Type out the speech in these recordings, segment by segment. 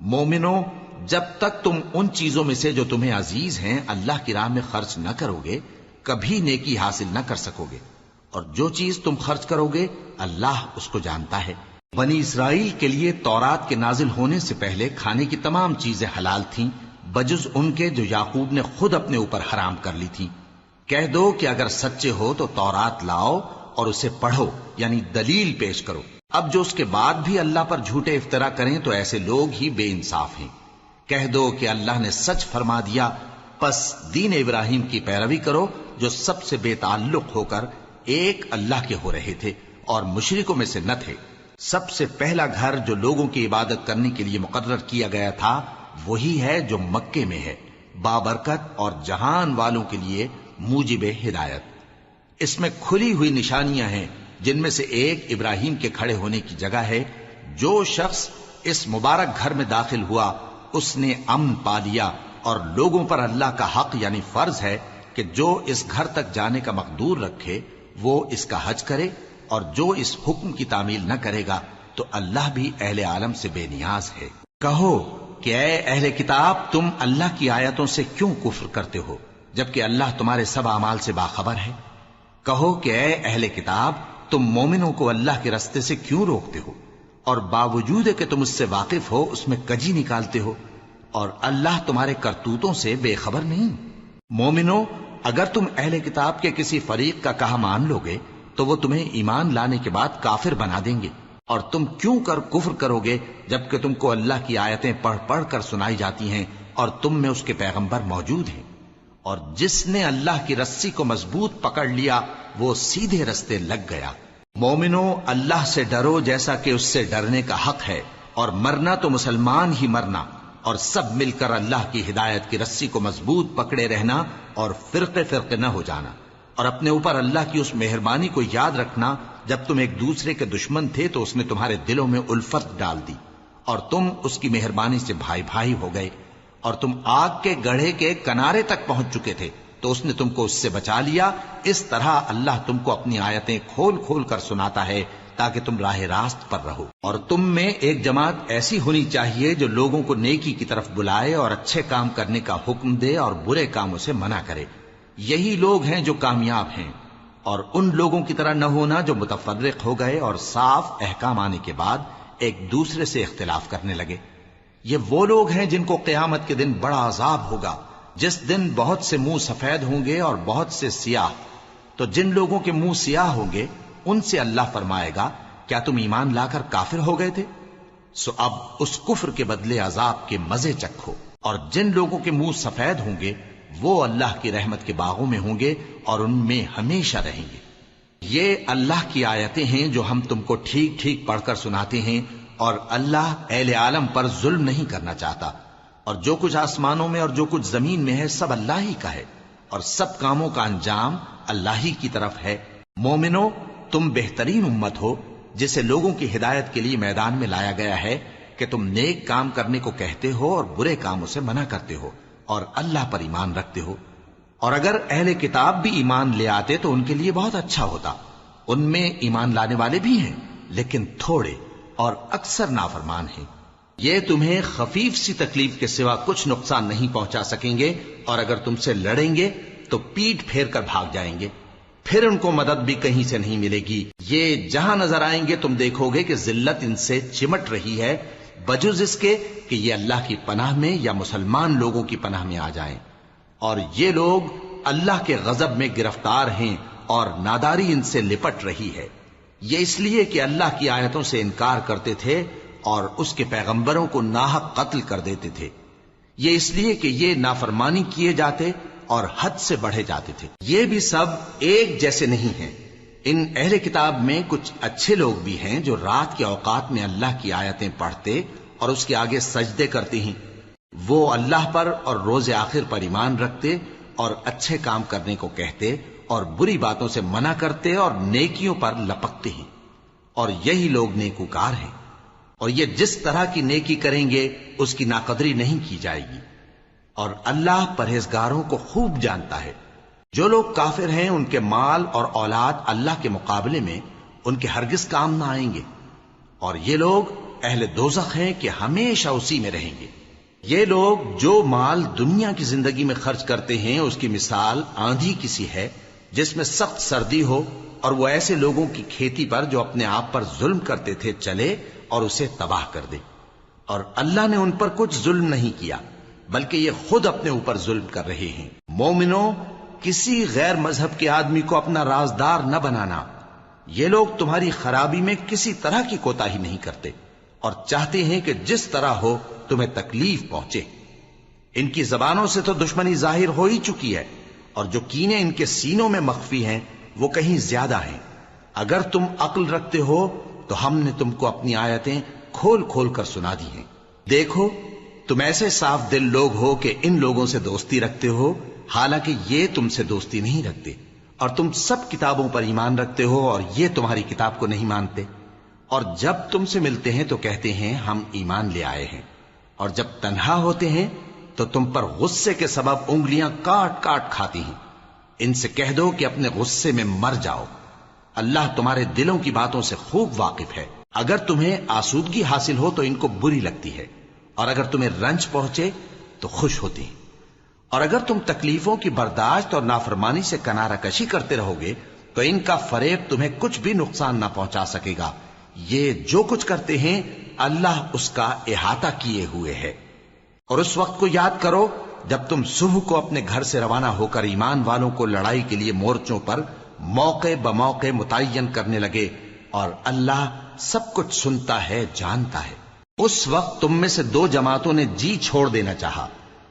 مومنو، جب تک تم ان چیزوں میں سے جو تمہیں عزیز ہیں اللہ کی راہ میں خرچ نہ کرو گے کبھی نیکی حاصل نہ کر سکو گے، اور جو چیز تم خرچ کرو گے اللہ اس کو جانتا ہے۔ بنی اسرائیل کے لیے تورات کے نازل ہونے سے پہلے کھانے کی تمام چیزیں حلال تھیں بجز ان کے جو یعقوب نے خود اپنے اوپر حرام کر لی تھی۔ کہہ دو کہ اگر سچے ہو تو تورات لاؤ اور اسے پڑھو، یعنی دلیل پیش کرو۔ اب جو اس کے بعد بھی اللہ پر جھوٹے افطرا کریں تو ایسے لوگ ہی بے انصاف ہیں۔ کہہ دو کہ اللہ نے سچ فرما دیا، پس دین ابراہیم کی پیروی کرو جو سب سے بے تعلق ہو کر ایک اللہ کے ہو رہے تھے اور مشرکوں میں سے نہ تھے۔ سب سے پہلا گھر جو لوگوں کی عبادت کرنے کے لیے مقرر کیا گیا تھا وہی ہے جو مکے میں ہے، بابرکت اور جہان والوں کے لیے موجب ہدایت۔ اس میں کھلی ہوئی نشانیاں ہیں جن میں سے ایک ابراہیم کے کھڑے ہونے کی جگہ ہے۔ جو شخص اس مبارک گھر میں داخل ہوا اس نے امن پا لیا، اور لوگوں پر اللہ کا حق یعنی فرض ہے کہ جو اس گھر تک جانے کا مقدور رکھے وہ اس کا حج کرے، اور جو اس حکم کی تعمیل نہ کرے گا تو اللہ بھی اہل عالم سے بے نیاز ہے۔ کہو کہ اے اہل کتاب، تم اللہ کی آیتوں سے کیوں کفر کرتے ہو جبکہ اللہ تمہارے سب اعمال سے باخبر ہے؟ کہو کہ اے اہل کتاب، تم مومنوں کو اللہ کے رستے سے کیوں روکتے ہو اور باوجود کہ تم اس سے واقف ہو اس میں کجی نکالتے ہو، اور اللہ تمہارے کرتوتوں سے بے خبر نہیں؟ مومنو، اگر تم اہل کتاب کے کسی فریق کا کہا مان لو گے تو وہ تمہیں ایمان لانے کے بعد کافر بنا دیں گے، اور تم کیوں کر کفر کرو گے جبکہ تم کو اللہ کی آیتیں پڑھ پڑھ کر سنائی جاتی ہیں اور تم میں اس کے پیغمبر موجود ہیں؟ اور جس نے اللہ کی رسی کو مضبوط پکڑ لیا وہ سیدھے رستے لگ گیا۔ مومنو، اللہ سے ڈرو جیسا کہ اس سے ڈرنے کا حق ہے، اور مرنا تو مسلمان ہی مرنا، اور سب مل کر اللہ کی ہدایت کی رسی کو مضبوط پکڑے رہنا اور فرقے فرقے نہ ہو جانا، اور اپنے اوپر اللہ کی اس مہربانی کو یاد رکھنا جب تم ایک دوسرے کے دشمن تھے تو اس نے تمہارے دلوں میں الفت ڈال دی اور تم اس کی مہربانی سے بھائی بھائی ہو گئے، اور تم آگ کے گڑھے کے کنارے تک پہنچ چکے تھے تو اس نے تم کو اس سے بچا لیا۔ اس طرح اللہ تم کو اپنی آیتیں کھول کھول کر سناتا ہے تاکہ تم راہ راست پر رہو۔ اور تم میں ایک جماعت ایسی ہونی چاہیے جو لوگوں کو نیکی کی طرف بلائے اور اچھے کام کرنے کا حکم دے اور برے کاموں سے منع کرے۔ یہی لوگ ہیں جو کامیاب ہیں، اور ان لوگوں کی طرح نہ ہونا جو متفرق ہو گئے اور صاف احکام آنے کے بعد ایک دوسرے سے اختلاف کرنے لگے۔ یہ وہ لوگ ہیں جن کو قیامت کے دن بڑا عذاب ہوگا، جس دن بہت سے منہ سفید ہوں گے اور بہت سے سیاہ۔ تو جن لوگوں کے منہ سیاہ ہوں گے ان سے اللہ فرمائے گا، کیا تم ایمان لا کر کافر ہو گئے تھے؟ سو اب اس کفر کے بدلے عذاب کے مزے چکھو۔ اور جن لوگوں کے منہ سفید ہوں گے وہ اللہ کی رحمت کے باغوں میں ہوں گے اور ان میں ہمیشہ رہیں گے۔ یہ اللہ کی آیتیں ہیں جو ہم تم کو ٹھیک ٹھیک پڑھ کر سناتے ہیں، اور اللہ اہل عالم پر ظلم نہیں کرنا چاہتا، اور جو کچھ آسمانوں میں اور جو کچھ زمین میں ہے سب اللہ ہی کا ہے، اور سب کاموں کا انجام اللہ ہی کی طرف ہے۔ مومنو، تم بہترین امت ہو جسے لوگوں کی ہدایت کے لیے میدان میں لایا گیا ہے کہ تم نیک کام کرنے کو کہتے ہو اور برے کاموں سے منع کرتے ہو اور اللہ پر ایمان رکھتے ہو۔ اور اگر اہل کتاب بھی ایمان لے آتے تو ان کے لیے بہت اچھا ہوتا۔ ان میں ایمان لانے والے بھی ہیں لیکن تھوڑے، اور اکثر نافرمان ہیں۔ یہ تمہیں خفیف سی تکلیف کے سوا کچھ نقصان نہیں پہنچا سکیں گے، اور اگر تم سے لڑیں گے تو پیٹ پھیر کر بھاگ جائیں گے، پھر ان کو مدد بھی کہیں سے نہیں ملے گی۔ یہ جہاں نظر آئیں گے تم دیکھو گے کہ ذلت ان سے چمٹ رہی ہے، بجز اس کے کہ یہ اللہ کی پناہ میں یا مسلمان لوگوں کی پناہ میں آ جائیں۔ اور یہ لوگ اللہ کے غضب میں گرفتار ہیں اور ناداری ان سے لپٹ رہی ہے۔ یہ اس لیے کہ اللہ کی آیتوں سے انکار کرتے تھے اور اس کے پیغمبروں کو ناحق قتل کر دیتے تھے۔ یہ اس لیے کہ یہ نافرمانی کیے جاتے اور حد سے بڑھے جاتے تھے۔ یہ بھی سب ایک جیسے نہیں ہیں۔ ان اہل کتاب میں کچھ اچھے لوگ بھی ہیں جو رات کے اوقات میں اللہ کی آیتیں پڑھتے اور اس کے آگے سجدے کرتے ہیں۔ وہ اللہ پر اور روز آخر پر ایمان رکھتے اور اچھے کام کرنے کو کہتے اور بری باتوں سے منع کرتے اور نیکیوں پر لپکتے ہیں، اور یہی لوگ نیکوکار ہیں۔ اور یہ جس طرح کی نیکی کریں گے اس کی ناقدری نہیں کی جائے گی، اور اللہ پرہیزگاروں کو خوب جانتا ہے۔ جو لوگ کافر ہیں ان کے مال اور اولاد اللہ کے مقابلے میں ان کے ہرگز کام نہ آئیں گے، اور یہ لوگ اہل دوزخ ہیں کہ ہمیشہ اسی میں رہیں گے۔ یہ لوگ جو مال دنیا کی زندگی میں خرچ کرتے ہیں اس کی مثال آندھی کسی ہے جس میں سخت سردی ہو اور وہ ایسے لوگوں کی کھیتی پر جو اپنے آپ پر ظلم کرتے تھے چلے اور اسے تباہ کر دے۔ اور اللہ نے ان پر کچھ ظلم نہیں کیا بلکہ یہ خود اپنے اوپر ظلم کر رہے ہیں۔ مومنوں، کسی غیر مذہب کے آدمی کو اپنا رازدار نہ بنانا۔ یہ لوگ تمہاری خرابی میں کسی طرح کی کوتاہی نہیں کرتے اور چاہتے ہیں کہ جس طرح ہو تمہیں تکلیف پہنچے۔ ان کی زبانوں سے تو دشمنی ظاہر ہو ہی چکی ہے اور جو کینے ان کے سینوں میں مخفی ہیں وہ کہیں زیادہ ہیں۔ اگر تم عقل رکھتے ہو تو ہم نے تم کو اپنی آیتیں کھول کھول کر سنا دی ہیں۔ دیکھو، تم ایسے صاف دل لوگ ہو کہ ان لوگوں سے دوستی رکھتے ہو حالانکہ یہ تم سے دوستی نہیں رکھتے، اور تم سب کتابوں پر ایمان رکھتے ہو اور یہ تمہاری کتاب کو نہیں مانتے، اور جب تم سے ملتے ہیں تو کہتے ہیں ہم ایمان لے آئے ہیں، اور جب تنہا ہوتے ہیں تو تم پر غصے کے سبب انگلیاں کاٹ کاٹ کھاتی ہیں۔ ان سے کہہ دو کہ اپنے غصے میں مر جاؤ، اللہ تمہارے دلوں کی باتوں سے خوب واقف ہے۔ اگر تمہیں آسودگی حاصل ہو تو ان کو بری لگتی ہے، اور اگر تمہیں رنج پہنچے تو خوش ہوتی ہیں، اور اگر تم تکلیفوں کی برداشت اور نافرمانی سے کنارہ کشی کرتے رہو گے تو ان کا فریب تمہیں کچھ بھی نقصان نہ پہنچا سکے گا۔ یہ جو کچھ کرتے ہیں اللہ اس کا احاطہ کیے ہوئے ہے۔ اور اس وقت کو یاد کرو جب تم صبح کو اپنے گھر سے روانہ ہو کر ایمان والوں کو لڑائی کے لیے مورچوں پر موقع بموقع متعین کرنے لگے، اور اللہ سب کچھ سنتا ہے، جانتا ہے۔ اس وقت تم میں سے دو جماعتوں نے جی چھوڑ دینا چاہا،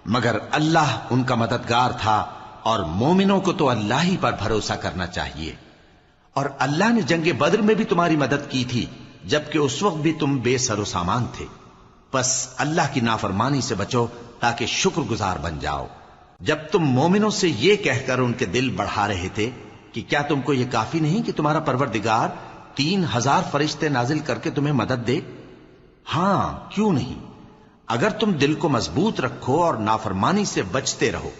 مگر اللہ ان کا مددگار تھا، اور مومنوں کو تو اللہ ہی پر بھروسہ کرنا چاہیے۔ اور اللہ نے جنگ بدر میں بھی تمہاری مدد کی تھی جبکہ اس وقت بھی تم بے سر و سامان تھے، بس اللہ کی نافرمانی سے بچو تاکہ شکر گزار بن جاؤ۔ جب تم مومنوں سے یہ کہہ کر ان کے دل بڑھا رہے تھے کہ کیا تم کو یہ کافی نہیں کہ تمہارا پروردگار 3000 فرشتے نازل کر کے تمہیں مدد دے؟ ہاں، کیوں نہیں؟ اگر تم دل کو مضبوط رکھو اور نافرمانی سے بچتے رہو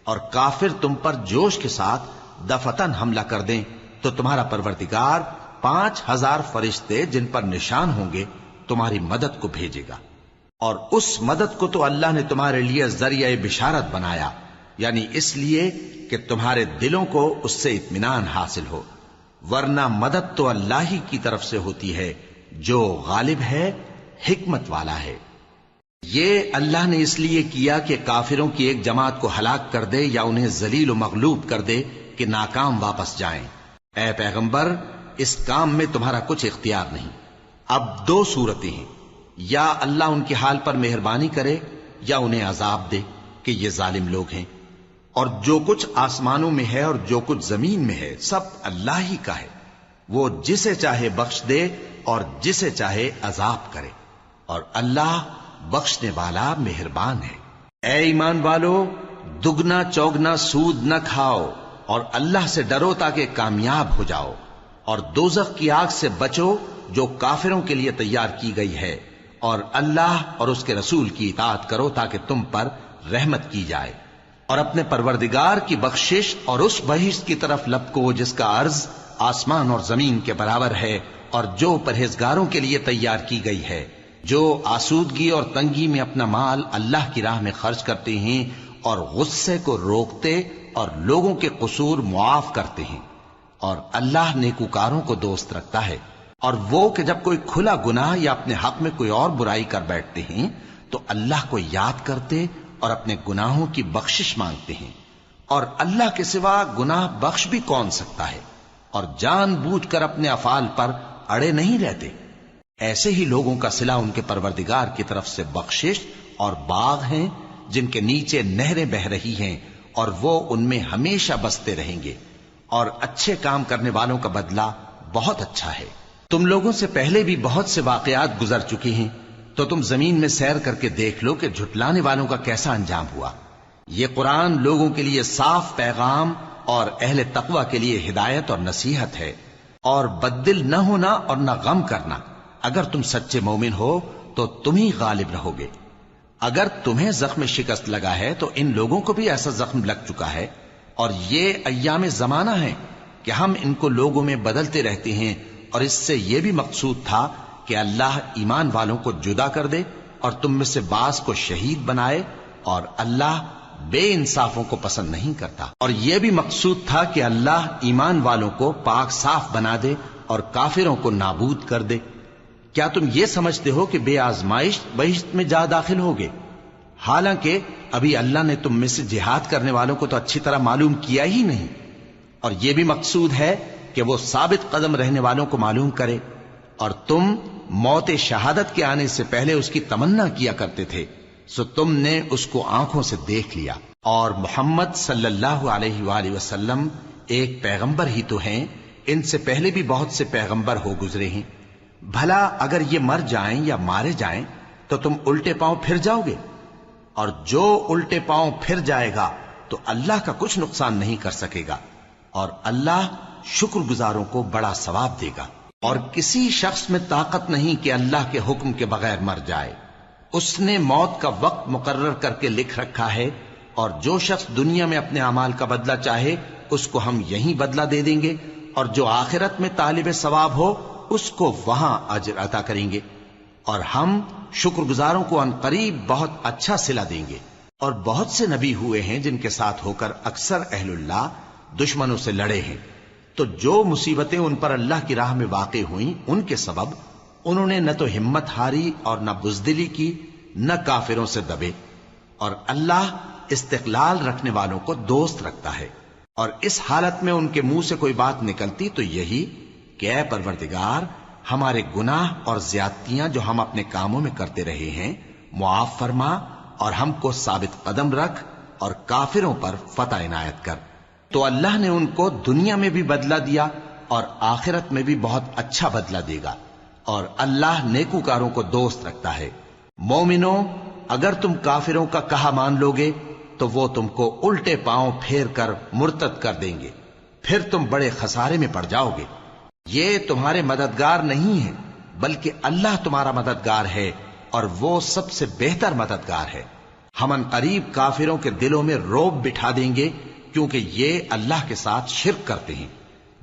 اور کافر تم پر جوش کے ساتھ دفتن حملہ کر دیں تو تمہارا پروردگار 5000 فرشتے جن پر نشان ہوں گے تمہاری مدد کو بھیجے گا، اور اس مدد کو تو اللہ نے تمہارے لیے ذریعہ بشارت بنایا، یعنی اس لیے کہ تمہارے دلوں کو اس سے اطمینان حاصل ہو، ورنہ مدد تو اللہ ہی کی طرف سے ہوتی ہے جو غالب ہے، حکمت والا ہے۔ یہ اللہ نے اس لیے کیا کہ کافروں کی ایک جماعت کو ہلاک کر دے یا انہیں ذلیل و مغلوب کر دے کہ ناکام واپس جائیں۔ اے پیغمبر، اس کام میں تمہارا کچھ اختیار نہیں۔ اب دو صورتیں ہیں، یا اللہ ان کے حال پر مہربانی کرے یا انہیں عذاب دے کہ یہ ظالم لوگ ہیں، اور جو کچھ آسمانوں میں ہے اور جو کچھ زمین میں ہے سب اللہ ہی کا ہے، وہ جسے چاہے بخش دے اور جسے چاہے عذاب کرے، اور اللہ بخشنے والا مہربان ہے۔ اے ایمان والو، دگنا چوگنا سود نہ کھاؤ اور اللہ سے ڈرو تاکہ کامیاب ہو جاؤ، اور دوزخ کی آگ سے بچو جو کافروں کے لیے تیار کی گئی ہے، اور اللہ اور اس کے رسول کی اطاعت کرو تاکہ تم پر رحمت کی جائے، اور اپنے پروردگار کی بخشش اور اس بہشت کی طرف لپکو جس کا عرض آسمان اور زمین کے برابر ہے، اور جو پرہیزگاروں کے لیے تیار کی گئی ہے، جو آسودگی اور تنگی میں اپنا مال اللہ کی راہ میں خرچ کرتے ہیں اور غصے کو روکتے اور لوگوں کے قصور معاف کرتے ہیں، اور اللہ نیکوکاروں کو دوست رکھتا ہے۔ اور وہ کہ جب کوئی کھلا گناہ یا اپنے حق میں کوئی اور برائی کر بیٹھتے ہیں تو اللہ کو یاد کرتے اور اپنے گناہوں کی بخشش مانگتے ہیں، اور اللہ کے سوا گناہ بخش بھی کون سکتا ہے، اور جان بوجھ کر اپنے افعال پر اڑے نہیں رہتے۔ ایسے ہی لوگوں کا صلہ ان کے پروردگار کی طرف سے بخشش اور باغ ہیں جن کے نیچے نہریں بہ رہی ہیں، اور وہ ان میں ہمیشہ بستے رہیں گے، اور اچھے کام کرنے والوں کا بدلہ بہت اچھا ہے۔ تم لوگوں سے پہلے بھی بہت سے واقعات گزر چکے ہیں، تو تم زمین میں سیر کر کے دیکھ لو کہ جھٹلانے والوں کا کیسا انجام ہوا۔ یہ قرآن لوگوں کے لیے صاف پیغام اور اہل تقوی کے لیے ہدایت اور نصیحت ہے، اور بددل نہ ہونا اور نہ غم کرنا۔ اگر تم سچے مومن ہو تو تم ہی غالب رہو گے۔ اگر تمہیں زخم شکست لگا ہے تو ان لوگوں کو بھی ایسا زخم لگ چکا ہے، اور یہ ایام زمانہ ہے کہ ہم ان کو لوگوں میں بدلتے رہتے ہیں، اور اس سے یہ بھی مقصود تھا کہ اللہ ایمان والوں کو جدا کر دے اور تم میں سے بعض کو شہید بنائے، اور اللہ بے انصافوں کو پسند نہیں کرتا۔ اور یہ بھی مقصود تھا کہ اللہ ایمان والوں کو پاک صاف بنا دے اور کافروں کو نابود کر دے۔ کیا تم یہ سمجھتے ہو کہ بے آزمائش بہشت میں جا داخل ہوگے؟ حالانکہ ابھی اللہ نے تم میں سے جہاد کرنے والوں کو تو اچھی طرح معلوم کیا ہی نہیں۔ اور یہ بھی مقصود ہے کہ وہ ثابت قدم رہنے والوں کو معلوم کرے، اور تم موت شہادت کے آنے سے پہلے اس کی تمنا کیا کرتے تھے، سو تم نے اس کو آنکھوں سے دیکھ لیا۔ اور محمد صلی اللہ علیہ وآلہ وسلم ایک پیغمبر ہی تو ہیں، ان سے پہلے بھی بہت سے پیغمبر ہو گزرے ہیں۔ بھلا اگر یہ مر جائیں یا مارے جائیں تو تم الٹے پاؤں پھر جاؤ گے؟ اور جو الٹے پاؤں پھر جائے گا تو اللہ کا کچھ نقصان نہیں کر سکے گا، اور اللہ شکر گزاروں کو بڑا ثواب دے گا۔ اور کسی شخص میں طاقت نہیں کہ اللہ کے حکم کے بغیر مر جائے، اس نے موت کا وقت مقرر کر کے لکھ رکھا ہے، اور جو شخص دنیا میں اپنے اعمال کا بدلہ چاہے اس کو ہم یہیں بدلہ دے دیں گے، اور جو آخرت میں طالب ثواب ہو اس کو وہاں اجر عطا کریں گے، اور ہم شکر گزاروں کو عنقریب بہت اچھا صلہ دیں گے۔ اور بہت سے نبی ہوئے ہیں جن کے ساتھ ہو کر اکثر اہل اللہ دشمنوں سے لڑے ہیں، تو جو مصیبتیں ان پر اللہ کی راہ میں واقع ہوئیں ان کے سبب انہوں نے نہ تو ہمت ہاری اور نہ بزدلی کی، نہ کافروں سے دبے۔ اور اللہ استقلال رکھنے والوں کو دوست رکھتا ہے، اور اس حالت میں ان کے منہ سے کوئی بات نکلتی تو یہی کہ اے پروردگار، ہمارے گناہ اور زیادتیاں جو ہم اپنے کاموں میں کرتے رہے ہیں معاف فرما، اور ہم کو ثابت قدم رکھ اور کافروں پر فتح عنایت کر۔ تو اللہ نے ان کو دنیا میں بھی بدلہ دیا اور آخرت میں بھی بہت اچھا بدلہ دے گا، اور اللہ نیکوکاروں کو دوست رکھتا ہے۔ مومنوں، اگر تم کافروں کا کہا مان لوگے تو وہ تم کو الٹے پاؤں پھیر کر مرتد کر دیں گے، پھر تم بڑے خسارے میں پڑ جاؤ گے۔ یہ تمہارے مددگار نہیں ہیں بلکہ اللہ تمہارا مددگار ہے، اور وہ سب سے بہتر مددگار ہے۔ ہم عنقریب کافروں کے دلوں میں رعب بٹھا دیں گے، کیونکہ یہ اللہ کے ساتھ شرک کرتے ہیں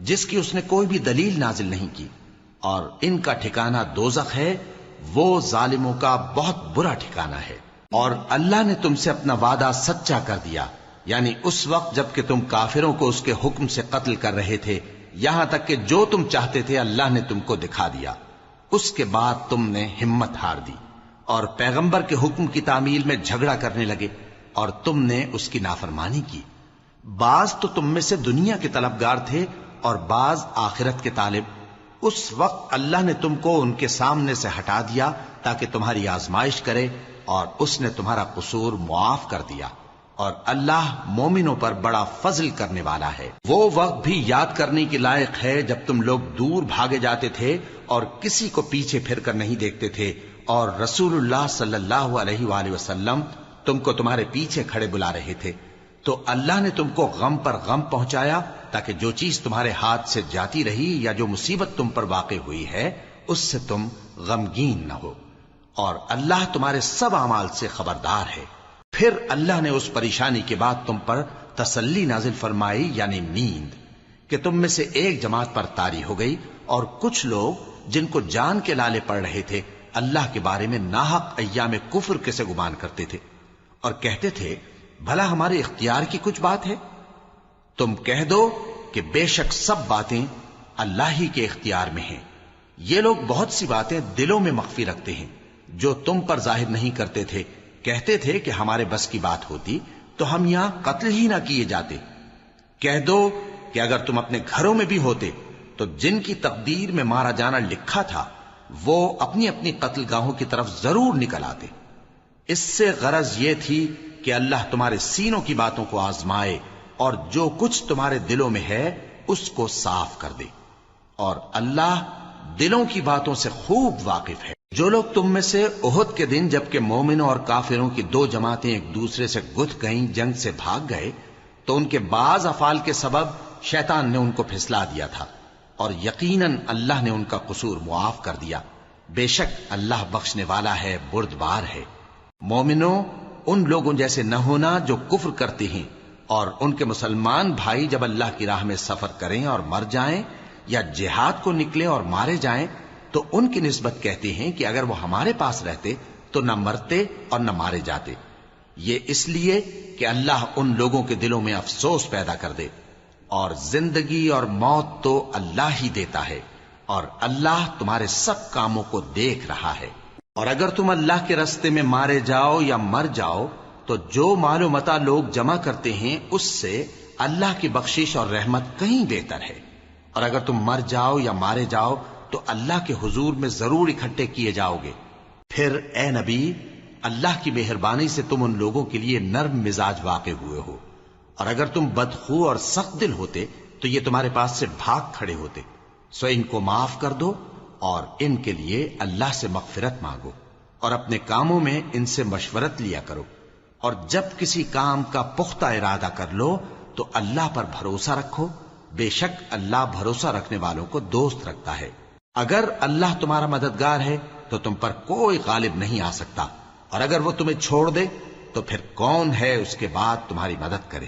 جس کی اس نے کوئی بھی دلیل نازل نہیں کی، اور ان کا ٹھکانہ دوزخ ہے، وہ ظالموں کا بہت برا ٹھکانہ ہے۔ اور اللہ نے تم سے اپنا وعدہ سچا کر دیا، یعنی اس وقت جب کہ تم کافروں کو اس کے حکم سے قتل کر رہے تھے، یہاں تک کہ جو تم چاہتے تھے اللہ نے تم کو دکھا دیا۔ اس کے بعد تم نے ہمت ہار دی اور پیغمبر کے حکم کی تعمیل میں جھگڑا کرنے لگے، اور تم نے اس کی نافرمانی کی۔ بعض تو تم میں سے دنیا کے طلبگار تھے اور بعض آخرت کے طالب۔ اس وقت اللہ نے تم کو ان کے سامنے سے ہٹا دیا تاکہ تمہاری آزمائش کرے، اور اس نے تمہارا قصور معاف کر دیا، اور اللہ مومنوں پر بڑا فضل کرنے والا ہے۔ وہ وقت بھی یاد کرنے کے لائق ہے جب تم لوگ دور بھاگے جاتے تھے اور کسی کو پیچھے پھر کر نہیں دیکھتے تھے، اور رسول اللہ صلی اللہ علیہ وآلہ وسلم تم کو تمہارے پیچھے کھڑے بلا رہے تھے، تو اللہ نے تم کو غم پر غم پہنچایا تاکہ جو چیز تمہارے ہاتھ سے جاتی رہی یا جو مصیبت تم پر واقع ہوئی ہے اس سے تم غمگین نہ ہو، اور اللہ تمہارے سب اعمال سے خبردار ہے۔ پھر اللہ نے اس پریشانی کے بعد تم پر تسلی نازل فرمائی، یعنی نیند، کہ تم میں سے ایک جماعت پر طاری ہو گئی، اور کچھ لوگ جن کو جان کے لالے پڑ رہے تھے اللہ کے بارے میں ناحق ایام کفر کے سے گمان کرتے تھے، اور کہتے تھے بھلا ہمارے اختیار کی کچھ بات ہے؟ تم کہہ دو کہ بے شک سب باتیں اللہ ہی کے اختیار میں ہیں۔ یہ لوگ بہت سی باتیں دلوں میں مخفی رکھتے ہیں جو تم پر ظاہر نہیں کرتے تھے۔ کہتے تھے کہ ہمارے بس کی بات ہوتی تو ہم یہاں قتل ہی نہ کیے جاتے۔ کہہ دو کہ اگر تم اپنے گھروں میں بھی ہوتے تو جن کی تقدیر میں مارا جانا لکھا تھا وہ اپنی اپنی قتل گاہوں کی طرف ضرور نکل آتے۔ اس سے غرض یہ تھی کہ اللہ تمہارے سینوں کی باتوں کو آزمائے اور جو کچھ تمہارے دلوں میں ہے اس کو صاف کر دے، اور اللہ دلوں کی باتوں سے خوب واقف ہے۔ جو لوگ تم میں سے احد کے دن جبکہ مومنوں اور کافروں کی دو جماعتیں ایک دوسرے سے گتھ گئیں جنگ سے بھاگ گئے تو ان کے بعض افعال کے سبب شیطان نے ان کو پھسلا دیا تھا، اور یقیناً اللہ نے ان کا قصور معاف کر دیا۔ بے شک اللہ بخشنے والا ہے، بردبار ہے۔ مومنوں، ان لوگوں جیسے نہ ہونا جو کفر کرتے ہیں، اور ان کے مسلمان بھائی جب اللہ کی راہ میں سفر کریں اور مر جائیں یا جہاد کو نکلیں اور مارے جائیں تو ان کی نسبت کہتے ہیں کہ اگر وہ ہمارے پاس رہتے تو نہ مرتے اور نہ مارے جاتے، یہ اس لیے کہ اللہ ان لوگوں کے دلوں میں افسوس پیدا کر دے، اور زندگی اور موت تو اللہ ہی دیتا ہے، اور اللہ تمہارے سب کاموں کو دیکھ رہا ہے۔ اور اگر تم اللہ کے راستے میں مارے جاؤ یا مر جاؤ تو جو مال و متاع لوگ جمع کرتے ہیں اس سے اللہ کی بخشش اور رحمت کہیں بہتر ہے، اور اگر تم مر جاؤ یا مارے جاؤ تو اللہ کے حضور میں ضرور اکٹھے کیے جاؤ گے۔ پھر اے نبی، اللہ کی مہربانی سے تم ان لوگوں کے لیے نرم مزاج واقع ہوئے ہو، اور اگر تم بدخو اور سخت دل ہوتے تو یہ تمہارے پاس سے بھاگ کھڑے ہوتے، سو ان کو معاف کر دو اور ان کے لیے اللہ سے مغفرت مانگو، اور اپنے کاموں میں ان سے مشورت لیا کرو، اور جب کسی کام کا پختہ ارادہ کر لو تو اللہ پر بھروسہ رکھو، بے شک اللہ بھروسہ رکھنے والوں کو دوست رکھتا ہے۔ اگر اللہ تمہارا مددگار ہے تو تم پر کوئی غالب نہیں آ سکتا، اور اگر وہ تمہیں چھوڑ دے تو پھر کون ہے اس کے بعد تمہاری مدد کرے۔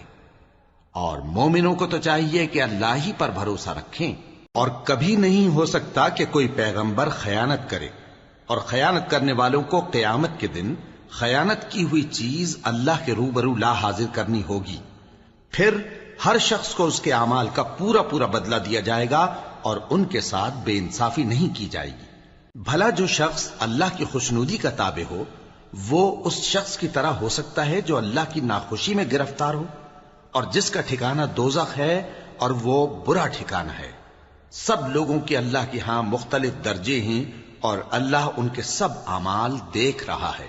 اور مومنوں کو تو چاہیے کہ اللہ ہی پر بھروسہ رکھیں، اور کبھی نہیں ہو سکتا کہ کوئی پیغمبر خیانت کرے، اور خیانت کرنے والوں کو قیامت کے دن خیانت کی ہوئی چیز اللہ کے روبرو لا حاضر کرنی ہوگی، پھر ہر شخص کو اس کے اعمال کا پورا پورا بدلہ دیا جائے گا، اور ان کے ساتھ بے انصافی نہیں کی جائے گی۔ بھلا جو شخص اللہ کی خوشنودی کا تابع ہو وہ اس شخص کی طرح ہو سکتا ہے جو اللہ کی ناخوشی میں گرفتار ہو، اور جس کا ٹھکانہ دوزخ ہے اور وہ برا ٹھکانہ ہے۔ سب لوگوں کے اللہ کے ہاں مختلف درجے ہیں، اور اللہ ان کے سب اعمال دیکھ رہا ہے۔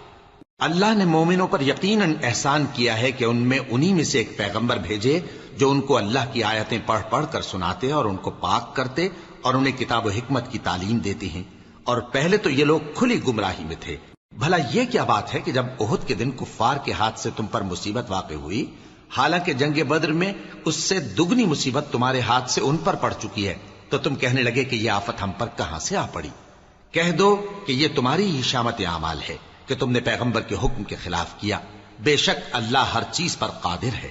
اللہ نے مومنوں پر یقیناً احسان کیا ہے کہ ان میں انہی میں سے ایک پیغمبر بھیجے جو ان کو اللہ کی آیتیں پڑھ پڑھ کر سناتے اور ان کو پاک کرتے اور انہیں کتاب و حکمت کی تعلیم دیتے ہیں، اور پہلے تو یہ لوگ کھلی گمراہی میں تھے۔ بھلا یہ کیا بات ہے کہ جب احد کے دن کفار کے ہاتھ سے تم پر مصیبت واقع ہوئی، حالانکہ جنگ بدر میں اس سے دگنی مصیبت تمہارے ہاتھ سے ان پر پڑ چکی ہے، تو تم کہنے لگے کہ یہ آفت ہم پر کہاں سے آ پڑی؟ کہہ دو کہ یہ تمہاری ہی شامت اعمال ہے کہ تم نے پیغمبر کے حکم کے خلاف کیا، بے شک اللہ ہر چیز پر قادر ہے۔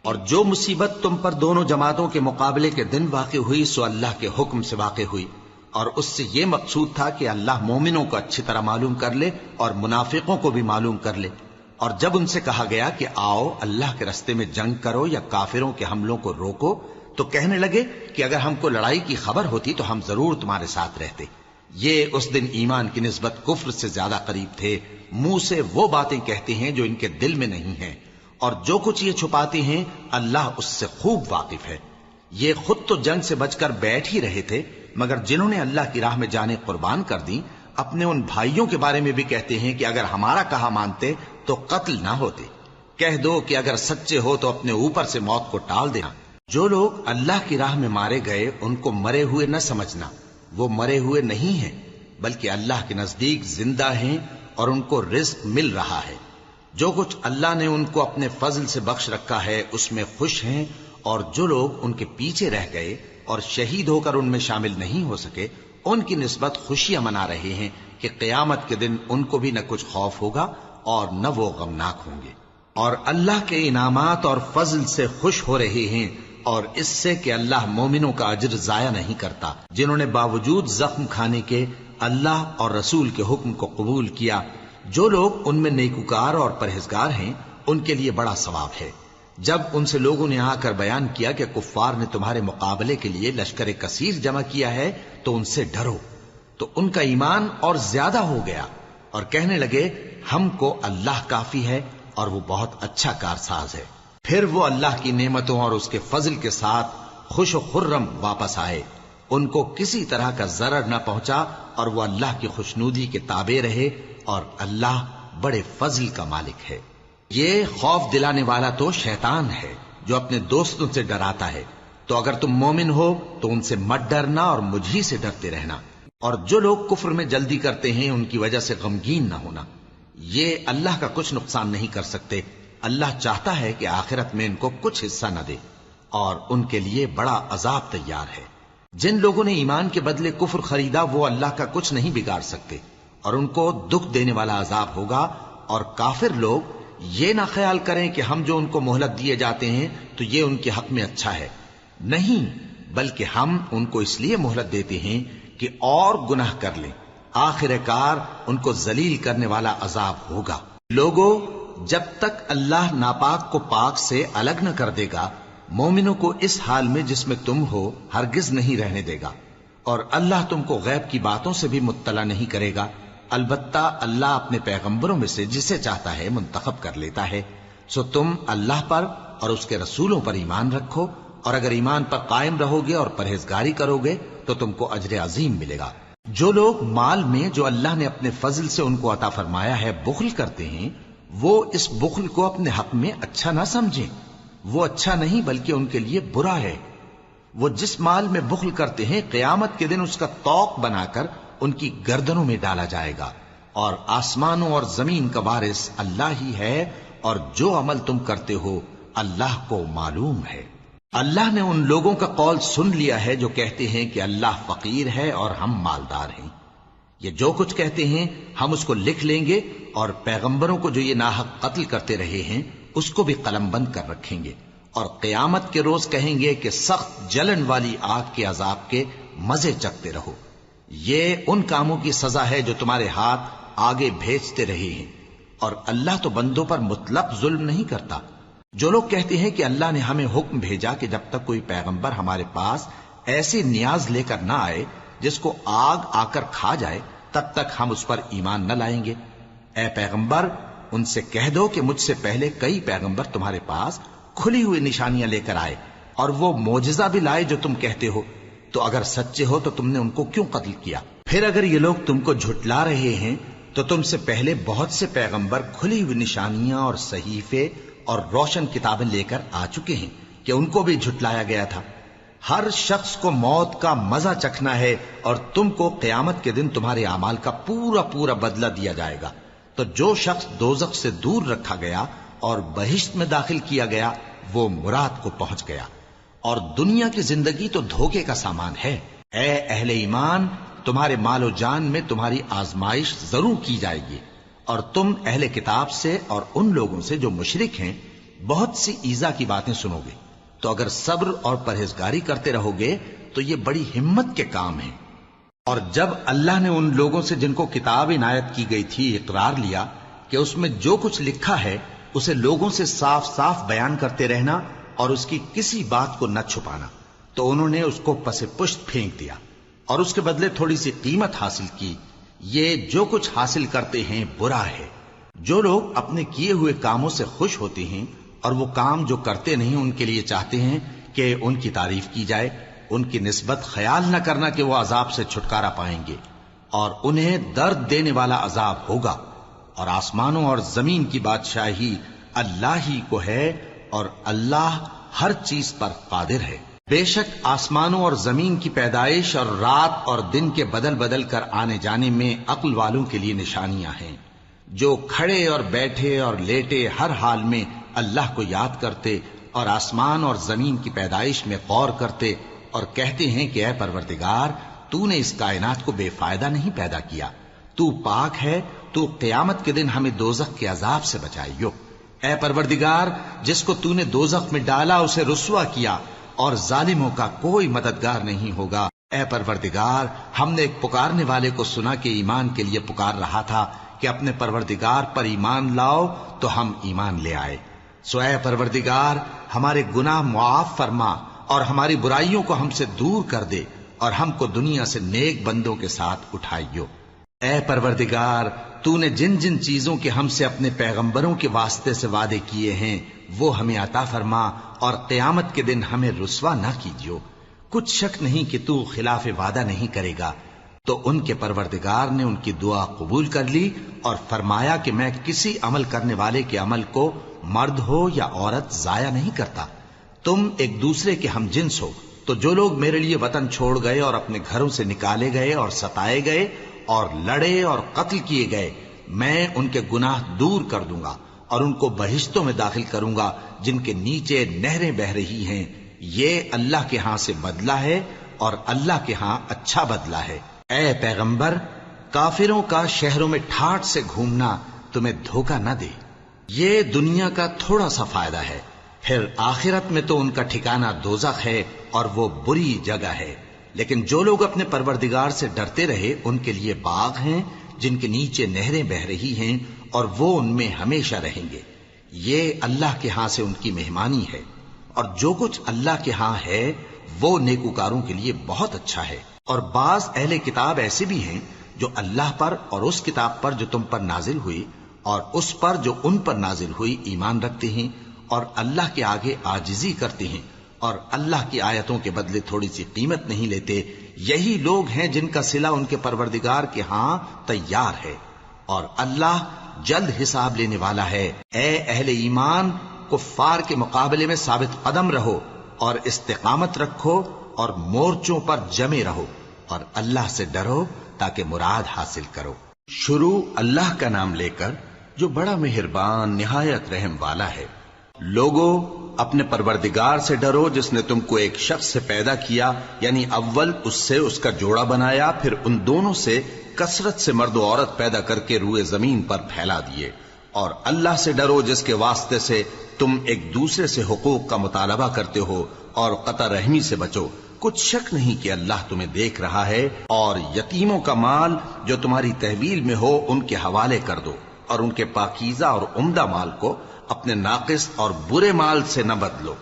اور جو مصیبت تم پر دونوں جماعتوں کے مقابلے کے دن واقع ہوئی سو اللہ کے حکم سے واقع ہوئی، اور اس سے یہ مقصود تھا کہ اللہ مومنوں کو اچھی طرح معلوم کر لے اور منافقوں کو بھی معلوم کر لے۔ اور جب ان سے کہا گیا کہ آؤ اللہ کے راستے میں جنگ کرو یا کافروں کے حملوں کو روکو، تو کہنے لگے کہ اگر ہم کو لڑائی کی خبر ہوتی تو ہم ضرور تمہارے ساتھ رہتے۔ یہ اس دن ایمان کی نسبت کفر سے زیادہ قریب تھے، منہ سے وہ باتیں کہتے ہیں جو ان کے دل میں نہیں ہیں، اور جو کچھ یہ چھپاتے ہیں اللہ اس سے خوب واقف ہے۔ یہ خود تو جنگ سے بچ کر بیٹھ ہی رہے تھے، مگر جنہوں نے اللہ کی راہ میں جانیں قربان کر دیں اپنے ان بھائیوں کے بارے میں بھی کہتے ہیں کہ اگر ہمارا کہا مانتے تو قتل نہ ہوتے۔ کہہ دو کہ اگر سچے ہو تو اپنے اوپر سے موت کو ٹال دینا۔ جو لوگ اللہ کی راہ میں مارے گئے ان کو مرے ہوئے نہ سمجھنا، وہ مرے ہوئے نہیں ہیں بلکہ اللہ کے نزدیک زندہ ہیں اور ان کو رزق مل رہا ہے۔ جو کچھ اللہ نے ان کو اپنے فضل سے بخش رکھا ہے اس میں خوش ہیں، اور جو لوگ ان کے پیچھے رہ گئے اور شہید ہو کر ان میں شامل نہیں ہو سکے ان کی نسبت خوشیاں منا رہے ہیں کہ قیامت کے دن ان کو بھی نہ کچھ خوف ہوگا اور نہ وہ غمناک ہوں گے، اور اللہ کے انعامات اور فضل سے خوش ہو رہے ہیں، اور اس سے کہ اللہ مومنوں کا اجر ضائع نہیں کرتا جنہوں نے باوجود زخم کھانے کے اللہ اور رسول کے حکم کو قبول کیا۔ جو لوگ ان میں نیکوکار اور پرہیزگار ہیں ان کے لیے بڑا ثواب ہے۔ جب ان سے لوگوں نے آ کر بیان کیا کہ کفار نے تمہارے مقابلے کے لیے لشکر کثیر جمع کیا ہے تو ان سے ڈرو، تو ان کا ایمان اور زیادہ ہو گیا، اور کہنے لگے ہم کو اللہ کافی ہے اور وہ بہت اچھا کارساز ہے۔ پھر وہ اللہ کی نعمتوں اور اس کے فضل کے ساتھ خوش و خرم واپس آئے، ان کو کسی طرح کا ضرر نہ پہنچا، اور وہ اللہ کی خوشنودی کے تابع رہے، اور اللہ بڑے فضل کا مالک ہے۔ یہ خوف دلانے والا تو شیطان ہے جو اپنے دوستوں سے ڈراتا ہے، تو اگر تم مومن ہو تو ان سے مت ڈرنا اور مجھ ہی سے ڈرتے رہنا، اور جو لوگ کفر میں جلدی کرتے ہیں ان کی وجہ سے غمگین نہ ہونا، یہ اللہ کا کچھ نقصان نہیں کر سکتے۔ اللہ چاہتا ہے کہ آخرت میں ان کو کچھ حصہ نہ دے، اور ان کے لیے بڑا عذاب تیار ہے۔ جن لوگوں نے ایمان کے بدلے کفر خریدا وہ اللہ کا کچھ نہیں بگاڑ سکتے، اور ان کو دکھ دینے والا عذاب ہوگا۔ اور کافر لوگ یہ نہ خیال کریں کہ ہم جو ان کو مہلت دیے جاتے ہیں تو یہ ان کے حق میں اچھا ہے، نہیں، بلکہ ہم ان کو اس لیے مہلت دیتے ہیں کہ اور گناہ کر لیں، آخر کار ان کو ذلیل کرنے والا عذاب ہوگا۔ لوگو، جب تک اللہ ناپاک کو پاک سے الگ نہ کر دے گا، مومنوں کو اس حال میں جس میں تم ہو ہرگز نہیں رہنے دے گا، اور اللہ تم کو غیب کی باتوں سے بھی مطلع نہیں کرے گا۔ البتہ اللہ اپنے پیغمبروں میں سے جسے چاہتا ہے منتخب کر لیتا ہے۔ سو تم اللہ پر اور اس کے رسولوں پر ایمان رکھو، اور اگر ایمان پر قائم رہو گے اور پرہیزگاری کرو گے تو تم کو اجر عظیم ملے گا۔ جو لوگ مال میں جو اللہ نے اپنے فضل سے ان کو عطا فرمایا ہے بخل کرتے ہیں، وہ اس بخل کو اپنے حق میں اچھا نہ سمجھیں، وہ اچھا نہیں بلکہ ان کے لیے برا ہے۔ وہ جس مال میں بخل کرتے ہیں قیامت کے دن اس کا طوق بنا کر ان کی گردنوں میں ڈالا جائے گا، اور آسمانوں اور زمین کا وارث اللہ ہی ہے، اور جو عمل تم کرتے ہو اللہ کو معلوم ہے۔ اللہ نے ان لوگوں کا قول سن لیا ہے جو کہتے ہیں کہ اللہ فقیر ہے اور ہم مالدار ہیں۔ یہ جو کچھ کہتے ہیں ہم اس کو لکھ لیں گے، اور پیغمبروں کو جو یہ ناحق قتل کرتے رہے ہیں اس کو بھی قلم بند کر رکھیں گے، اور قیامت کے روز کہیں گے کہ سخت جلن والی آگ کے عذاب کے مزے چکتے رہو۔ یہ ان کاموں کی سزا ہے جو تمہارے ہاتھ آگے بھیجتے رہے ہیں، اور اللہ تو بندوں پر مطلق ظلم نہیں کرتا۔ جو لوگ کہتے ہیں کہ اللہ نے ہمیں حکم بھیجا کہ جب تک کوئی پیغمبر ہمارے پاس ایسی نیاز لے کر نہ آئے جس کو آگ آ کر کھا جائے تب تک ہم اس پر ایمان نہ لائیں گے، اے پیغمبر ان سے کہہ دو کہ مجھ سے پہلے کئی پیغمبر تمہارے پاس کھلی ہوئی نشانیاں لے کر آئے، اور وہ معجزہ بھی لائے جو تم کہتے ہو، تو اگر سچے ہو تو تم نے ان کو کیوں قتل کیا؟ پھر اگر یہ لوگ تم کو جھٹلا رہے ہیں تو تم سے پہلے بہت سے پیغمبر کھلی ہوئی نشانیاں اور صحیفے اور روشن کتابیں لے کر آ چکے ہیں کہ ان کو بھی جھٹلایا گیا تھا۔ ہر شخص کو موت کا مزہ چکھنا ہے، اور تم کو قیامت کے دن تمہارے اعمال کا پورا پورا بدلہ دیا جائے گا۔ تو جو شخص دوزخ سے دور رکھا گیا اور بہشت میں داخل کیا گیا وہ مراد کو پہنچ گیا، اور دنیا کی زندگی تو دھوکے کا سامان ہے۔ اے اہل ایمان، تمہارے مال و جان میں تمہاری آزمائش ضرور کی جائے گی، اور تم اہل کتاب سے اور ان لوگوں سے جو مشرک ہیں بہت سی ایذا کی باتیں سنو گے، تو اگر صبر اور پرہیزگاری کرتے رہو گے تو یہ بڑی ہمت کے کام ہیں۔ اور جب اللہ نے ان لوگوں سے جن کو کتاب عنایت کی گئی تھی اقرار لیا کہ اس میں جو کچھ لکھا ہے اسے لوگوں سے صاف صاف بیان کرتے رہنا اور اس کی کسی بات کو نہ چھپانا، تو انہوں نے اس کو پس پشت پھینک دیا اور اس کے بدلے تھوڑی سی قیمت حاصل کی۔ یہ جو کچھ حاصل کرتے ہیں برا ہے۔ جو لوگ اپنے کیے ہوئے کاموں سے خوش ہوتے ہیں اور وہ کام جو کرتے نہیں ان کے لیے چاہتے ہیں کہ ان کی تعریف کی جائے، ان کی نسبت خیال نہ کرنا کہ وہ عذاب سے چھٹکارا پائیں گے، اور انہیں درد دینے والا عذاب ہوگا۔ اور آسمانوں اور زمین کی بادشاہی اللہ ہی کو ہے، اور اللہ ہر چیز پر قادر ہے۔ بے شک آسمانوں اور زمین کی پیدائش اور رات اور دن کے بدل بدل کر آنے جانے میں عقل والوں کے لیے نشانیاں ہیں، جو کھڑے اور بیٹھے اور لیٹے ہر حال میں اللہ کو یاد کرتے اور آسمان اور زمین کی پیدائش میں غور کرتے اور کہتے ہیں کہ اے پروردگار، تو نے اس کائنات کو بے فائدہ نہیں پیدا کیا، تو پاک ہے، تو قیامت کے دن ہمیں دوزخ کے عذاب سے بچائیو۔ اے پروردگار، جس کو تو نے دوزخ میں ڈالا اسے رسوا کیا، اور ظالموں کا کوئی مددگار نہیں ہوگا۔ اے پروردگار، ہم نے ایک پکارنے والے کو سنا کہ ایمان کے لیے پکار رہا تھا کہ اپنے پروردگار پر ایمان لاؤ، تو ہم ایمان لے آئے۔ سو اے پروردگار، ہمارے گناہ معاف فرما اور ہماری برائیوں کو ہم سے دور کر دے، اور ہم کو دنیا سے نیک بندوں کے ساتھ اٹھائیو۔ اے پروردگار، تو نے جن جن چیزوں کے ہم سے اپنے پیغمبروں کے واسطے سے وعدے کیے ہیں وہ ہمیں عطا فرما، اور قیامت کے دن ہمیں رسوا نہ کیجیو۔ کچھ شک نہیں کہ تو خلاف وعدہ نہیں کرے گا۔ تو ان کے پروردگار نے ان کی دعا قبول کر لی اور فرمایا کہ میں کسی عمل کرنے والے کے عمل کو مرد ہو یا عورت ضائع نہیں کرتا۔ تم ایک دوسرے کے ہم جنس ہو، تو جو لوگ میرے لیے وطن چھوڑ گئے اور اپنے گھروں سے نکالے گئے اور ستائے گئے اور لڑے اور قتل کیے گئے، میں ان کے گناہ دور کر دوں گا اور ان کو بہشتوں میں داخل کروں گا جن کے نیچے نہریں بہ رہی ہیں۔ یہ اللہ کے ہاں سے بدلہ ہے، اور اللہ کے ہاں اچھا بدلہ ہے۔ اے پیغمبر، کافروں کا شہروں میں ٹھاٹھ سے گھومنا تمہیں دھوکہ نہ دے۔ یہ دنیا کا تھوڑا سا فائدہ ہے، پھر آخرت میں تو ان کا ٹھکانہ دوزخ ہے، اور وہ بری جگہ ہے۔ لیکن جو لوگ اپنے پروردگار سے ڈرتے رہے ان کے لیے باغ ہیں جن کے نیچے نہریں بہ رہی ہیں اور وہ ان میں ہمیشہ رہیں گے. یہ اللہ کے ہاں سے ان کی مہمانی ہے، اور جو کچھ اللہ کے ہاں ہے وہ نیکوکاروں کے لیے بہت اچھا ہے. اور بعض اہل کتاب ایسے بھی ہیں جو اللہ پر اور اس کتاب پر جو تم پر نازل ہوئی اور اس پر جو ان پر نازل ہوئی ایمان رکھتے ہیں اور اللہ کے آگے عاجزی کرتے ہیں اور اللہ کی آیتوں کے بدلے تھوڑی سی قیمت نہیں لیتے. یہی لوگ ہیں جن کا صلہ ان کے پروردگار کے ہاں تیار ہے، اور اللہ جلد حساب لینے والا ہے. اے اہل ایمان، کفار کے مقابلے میں ثابت قدم رہو اور استقامت رکھو اور مورچوں پر جمے رہو اور اللہ سے ڈرو تاکہ مراد حاصل کرو. شروع اللہ کا نام لے کر جو بڑا مہربان نہایت رحم والا ہے. لوگو اپنے پروردگار سے ڈرو جس نے تم کو ایک شخص سے پیدا کیا، یعنی اول اس سے اس کا جوڑا بنایا، پھر ان دونوں سے کثرت سے مرد و عورت پیدا کر کے روئے زمین پر پھیلا دیے. اور اللہ سے ڈرو جس کے واسطے سے تم ایک دوسرے سے حقوق کا مطالبہ کرتے ہو، اور قطع رحمی سے بچو. کچھ شک نہیں کہ اللہ تمہیں دیکھ رہا ہے. اور یتیموں کا مال جو تمہاری تحویل میں ہو ان کے حوالے کر دو، اور ان کے پاکیزہ اور عمدہ مال کو اپنے ناقص اور برے مال سے نہ بدلو،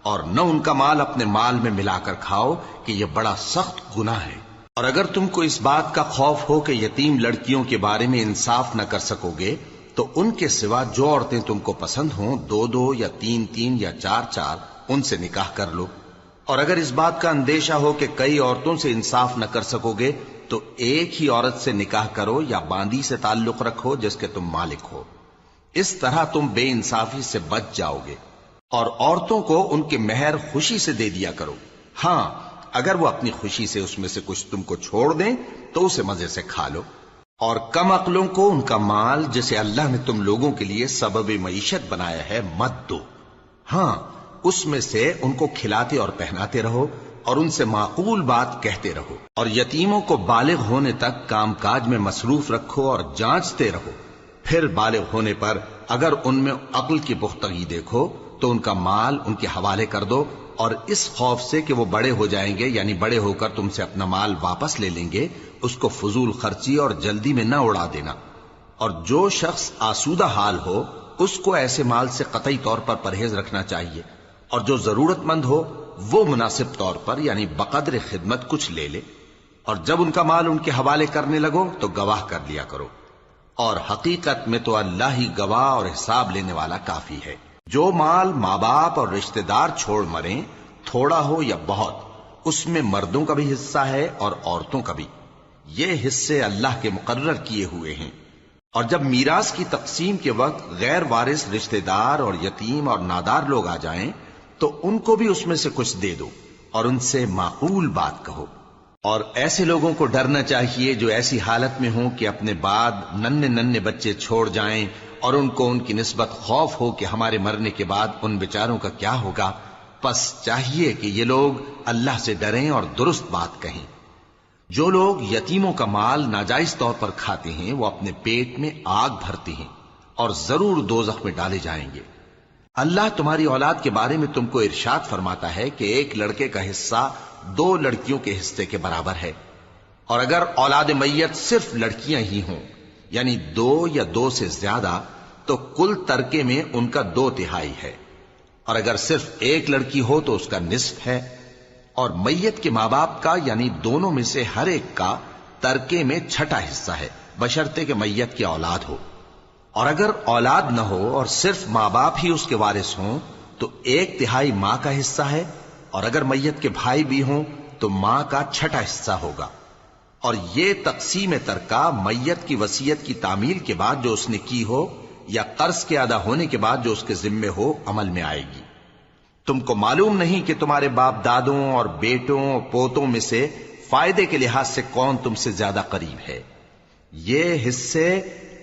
اور نہ ان کا مال اپنے مال میں ملا کر کھاؤ کہ یہ بڑا سخت گناہ ہے. اور اگر تم کو اس بات کا خوف ہو کہ یتیم لڑکیوں کے بارے میں انصاف نہ کر سکو گے تو ان کے سوا جو عورتیں تم کو پسند ہوں 2 یا 3 یا 4 ان سے نکاح کر لو. اور اگر اس بات کا اندیشہ ہو کہ کئی عورتوں سے انصاف نہ کر سکو گے تو ایک ہی عورت سے نکاح کرو یا باندی سے تعلق رکھو جس کے تم مالک ہو. اس طرح تم بے انصافی سے بچ جاؤ گے. اور عورتوں کو ان کے مہر خوشی سے دے دیا کرو. ہاں، اگر وہ اپنی خوشی سے اس میں سے کچھ تم کو چھوڑ دیں تو اسے مزے سے کھا لو. اور کم عقلوں کو ان کا مال جسے اللہ نے تم لوگوں کے لیے سبب معیشت بنایا ہے مت دو. ہاں، اس میں سے ان کو کھلاتے اور پہناتے رہو اور ان سے معقول بات کہتے رہو. اور یتیموں کو بالغ ہونے تک کام کاج میں مصروف رکھو اور جانچتے رہو. پھر بالغ ہونے پر اگر ان میں عقل کی پختگی دیکھو تو ان کا مال ان کے حوالے کر دو، اور اس خوف سے کہ وہ بڑے ہو جائیں گے، یعنی بڑے ہو کر تم سے اپنا مال واپس لے لیں گے، اس کو فضول خرچی اور جلدی میں نہ اڑا دینا. اور جو شخص آسودہ حال ہو اس کو ایسے مال سے قطعی طور پر پرہیز رکھنا چاہیے، اور جو ضرورت مند ہو وہ مناسب طور پر یعنی بقدر خدمت کچھ لے لے. اور جب ان کا مال ان کے حوالے کرنے لگو تو گواہ کر لیا کرو. اور حقیقت میں تو اللہ ہی گواہ اور حساب لینے والا کافی ہے. جو مال ماں باپ اور رشتہ دار چھوڑ مریں، تھوڑا ہو یا بہت، اس میں مردوں کا بھی حصہ ہے اور عورتوں کا بھی. یہ حصے اللہ کے مقرر کیے ہوئے ہیں. اور جب میراث کی تقسیم کے وقت غیر وارث رشتہ دار اور یتیم اور نادار لوگ آ جائیں تو ان کو بھی اس میں سے کچھ دے دو اور ان سے معقول بات کہو. اور ایسے لوگوں کو ڈرنا چاہیے جو ایسی حالت میں ہوں کہ اپنے بعد ننھے بچے چھوڑ جائیں اور ان کو ان کی نسبت خوف ہو کہ ہمارے مرنے کے بعد ان بیچاروں کا کیا ہوگا. پس چاہیے کہ یہ لوگ اللہ سے ڈریں اور درست بات کہیں. جو لوگ یتیموں کا مال ناجائز طور پر کھاتے ہیں وہ اپنے پیٹ میں آگ بھرتے ہیں اور ضرور دوزخ میں ڈالے جائیں گے. اللہ تمہاری اولاد کے بارے میں تم کو ارشاد فرماتا ہے کہ ایک لڑکے کا حصہ 2 لڑکیوں کے حصے کے برابر ہے. اور اگر اولاد میت صرف لڑکیاں ہی ہوں یعنی 2 یا 2 سے زیادہ تو کل ترکے میں ان کا 2/3 ہے. اور اگر صرف ایک لڑکی ہو تو اس کا نصف ہے. اور میت کے ماں باپ کا یعنی دونوں میں سے ہر ایک کا ترکے میں 6واں حصہ ہے بشرطے کہ میت کی اولاد ہو. اور اگر اولاد نہ ہو اور صرف ماں باپ ہی اس کے وارث ہوں تو 1/3 ماں کا حصہ ہے. اور اگر میت کے بھائی بھی ہوں تو ماں کا 6واں حصہ ہوگا. اور یہ تقسیم ترکہ میت کی وصیت کی تعمیل کے بعد جو اس نے کی ہو یا قرض کے ادا ہونے کے بعد جو اس کے ذمے ہو عمل میں آئے گی. تم کو معلوم نہیں کہ تمہارے باپ دادوں اور بیٹوں اور پوتوں میں سے فائدے کے لحاظ سے کون تم سے زیادہ قریب ہے. یہ حصے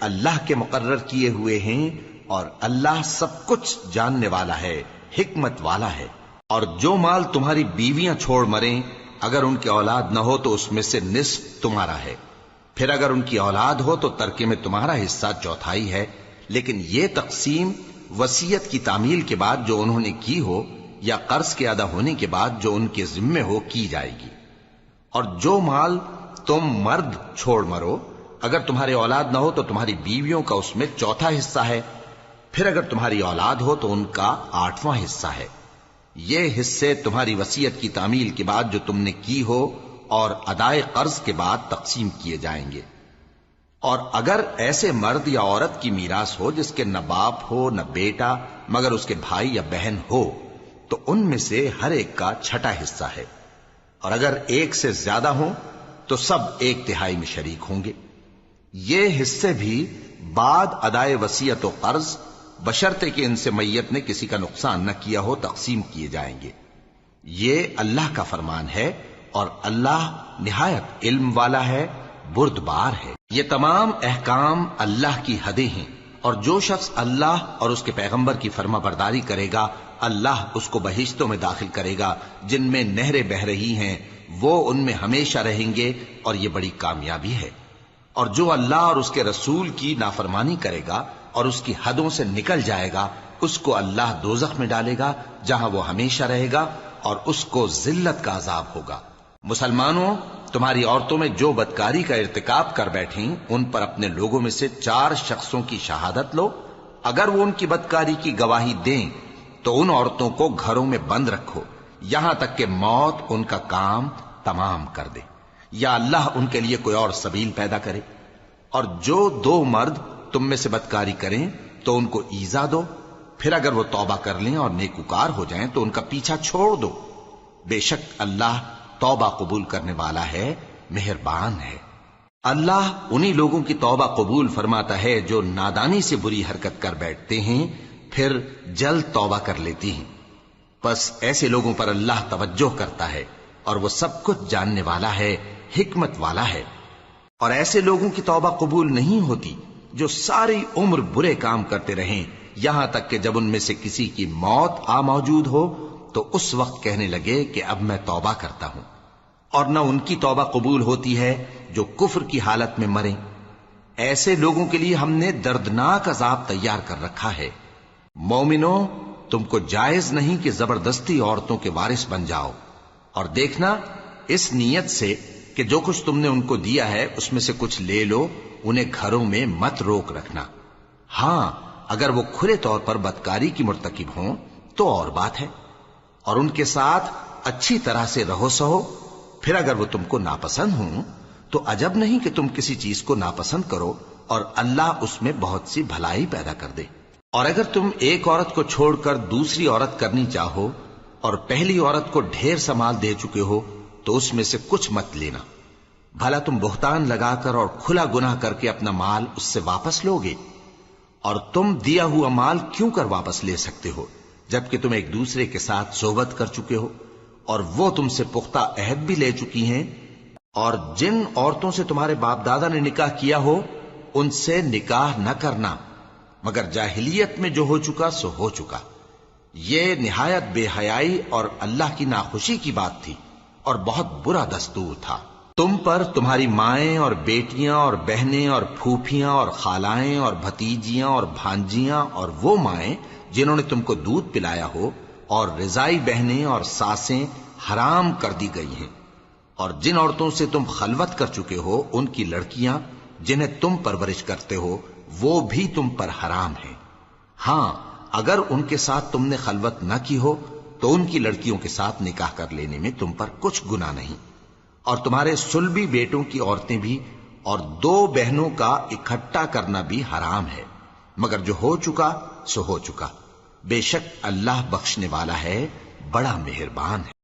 اللہ کے مقرر کیے ہوئے ہیں اور اللہ سب کچھ جاننے والا ہے، حکمت والا ہے. اور جو مال تمہاری بیویاں چھوڑ مریں اگر ان کی اولاد نہ ہو تو اس میں سے نصف تمہارا ہے. پھر اگر ان کی اولاد ہو تو ترکے میں تمہارا حصہ 1/4 ہے. لیکن یہ تقسیم وصیت کی تعمیل کے بعد جو انہوں نے کی ہو یا قرض کے ادا ہونے کے بعد جو ان کے ذمے ہو کی جائے گی. اور جو مال تم مرد چھوڑ مرو، اگر تمہارے اولاد نہ ہو تو تمہاری بیویوں کا اس میں چوتھا حصہ ہے، پھر اگر تمہاری اولاد ہو تو ان کا 8واں حصہ ہے۔ یہ حصے تمہاری وصیت کی تعمیل کے بعد جو تم نے کی ہو اور ادائے قرض کے بعد تقسیم کیے جائیں گے۔ اور اگر ایسے مرد یا عورت کی میراث ہو جس کے نہ باپ ہو نہ بیٹا مگر اس کے بھائی یا بہن ہو، تو ان میں سے ہر ایک کا 6واں حصہ ہے، اور اگر ایک سے زیادہ ہوں تو سب 1/3 میں شریک ہوں گے۔ یہ حصے بھی بعد ادائے وصیت و قرض بشرطے کہ ان سے میت نے کسی کا نقصان نہ کیا ہو تقسیم کیے جائیں گے۔ یہ اللہ کا فرمان ہے اور اللہ نہایت علم والا ہے، بردبار ہے۔ یہ تمام احکام اللہ کی حدیں ہیں، اور جو شخص اللہ اور اس کے پیغمبر کی فرما برداری کرے گا اللہ اس کو بہشتوں میں داخل کرے گا جن میں نہریں بہ رہی ہیں، وہ ان میں ہمیشہ رہیں گے، اور یہ بڑی کامیابی ہے۔ اور جو اللہ اور اس کے رسول کی نافرمانی کرے گا اور اس کی حدوں سے نکل جائے گا، اس کو اللہ دوزخ میں ڈالے گا جہاں وہ ہمیشہ رہے گا، اور اس کو ذلت کا عذاب ہوگا۔ مسلمانوں، تمہاری عورتوں میں جو بدکاری کا ارتکاب کر بیٹھیں ان پر اپنے لوگوں میں سے 4 شخصوں کی شہادت لو۔ اگر وہ ان کی بدکاری کی گواہی دیں تو ان عورتوں کو گھروں میں بند رکھو یہاں تک کہ موت ان کا کام تمام کر دے، یا اللہ ان کے لیے کوئی اور سبیل پیدا کرے۔ اور جو 2 مرد تم میں سے بدکاری کریں تو ان کو ایذا دو، پھر اگر وہ توبہ کر لیں اور نیکوکار ہو جائیں تو ان کا پیچھا چھوڑ دو۔ بے شک اللہ توبہ قبول کرنے والا ہے، مہربان ہے۔ اللہ انہی لوگوں کی توبہ قبول فرماتا ہے جو نادانی سے بری حرکت کر بیٹھتے ہیں پھر جلد توبہ کر لیتی ہیں، بس ایسے لوگوں پر اللہ توجہ کرتا ہے اور وہ سب کچھ جاننے والا ہے، حکمت والا ہے۔ اور ایسے لوگوں کی توبہ قبول نہیں ہوتی جو ساری عمر برے کام کرتے رہیں یہاں تک کہ جب ان میں سے کسی کی موت آ موجود ہو تو اس وقت کہنے لگے کہ اب میں توبہ کرتا ہوں۔ اور نہ ان کی توبہ قبول ہوتی ہے جو کفر کی حالت میں مریں۔ ایسے لوگوں کے لیے ہم نے دردناک عذاب تیار کر رکھا ہے۔ مومنوں، تم کو جائز نہیں کہ زبردستی عورتوں کے وارث بن جاؤ، اور دیکھنا اس نیت سے کہ جو کچھ تم نے ان کو دیا ہے اس میں سے کچھ لے لو، انہیں گھروں میں مت روک رکھنا۔ ہاں، اگر وہ کھلے طور پر بدکاری کی مرتکب ہوں تو اور بات ہے، اور ان کے ساتھ اچھی طرح سے رہو سہو۔ پھر اگر وہ تم کو ناپسند ہوں تو عجب نہیں کہ تم کسی چیز کو ناپسند کرو، اور اللہ اس میں بہت سی بھلائی پیدا کر دے۔ اور اگر تم ایک عورت کو چھوڑ کر دوسری عورت کرنی چاہو اور پہلی عورت کو ڈھیر سا مال دے چکے ہو تو اس میں سے کچھ مت لینا، بھلا تم بہتان لگا کر اور کھلا گناہ کر کے اپنا مال اس سے واپس لوگے؟ اور تم دیا ہوا مال کیوں کر واپس لے سکتے ہو جبکہ تم ایک دوسرے کے ساتھ صحبت کر چکے ہو اور وہ تم سے پختہ عہد بھی لے چکی ہیں؟ اور جن عورتوں سے تمہارے باپ دادا نے نکاح کیا ہو ان سے نکاح نہ کرنا مگر جاہلیت میں جو ہو چکا سو ہو چکا۔ یہ نہایت بے حیائی اور اللہ کی ناخوشی کی بات تھی اور بہت برا دستور تھا۔ تم پر تمہاری مائیں اور بیٹیاں اور بہنیں اور پھوپھیاں اور خالائیں اور بھتیجیاں اور بھانجیاں اور وہ مائیں جنہوں نے تم کو دودھ پلایا ہو اور رضائی بہنیں اور ساسیں حرام کر دی گئی ہیں، اور جن عورتوں سے تم خلوت کر چکے ہو ان کی لڑکیاں جنہیں تم پرورش کرتے ہو وہ بھی تم پر حرام ہیں۔ ہاں، اگر ان کے ساتھ تم نے خلوت نہ کی ہو تو ان کی لڑکیوں کے ساتھ نکاح کر لینے میں تم پر کچھ گناہ نہیں۔ اور تمہارے صلبی بیٹوں کی عورتیں بھی اور 2 بہنوں کا اکٹھا کرنا بھی حرام ہے، مگر جو ہو چکا سو ہو چکا۔ بے شک اللہ بخشنے والا ہے، بڑا مہربان ہے۔